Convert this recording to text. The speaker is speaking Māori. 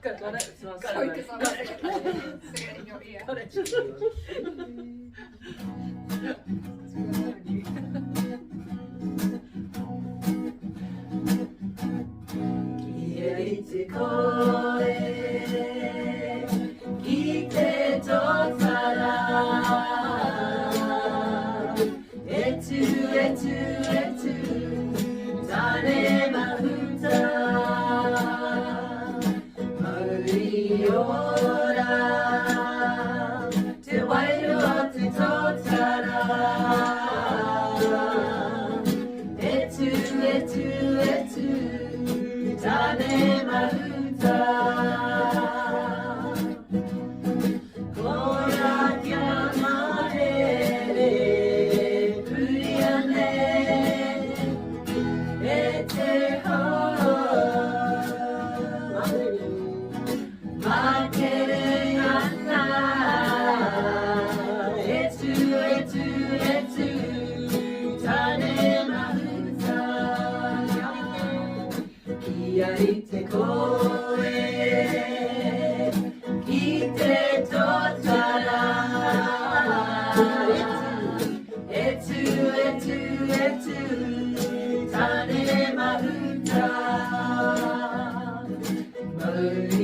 Got it. Sorry, because I was singing it in your ear. Got it. Tane Mahuta Ora Te Waiata Te Totara Etu, etu, etu Tane Mahuta Kora kia mahere Puriane Ete ho Makere ana Etu, etu, etu Tane Mahuta Kia ite koe Ki te totara Etu, etu, etu Tane Mahuta Mahuta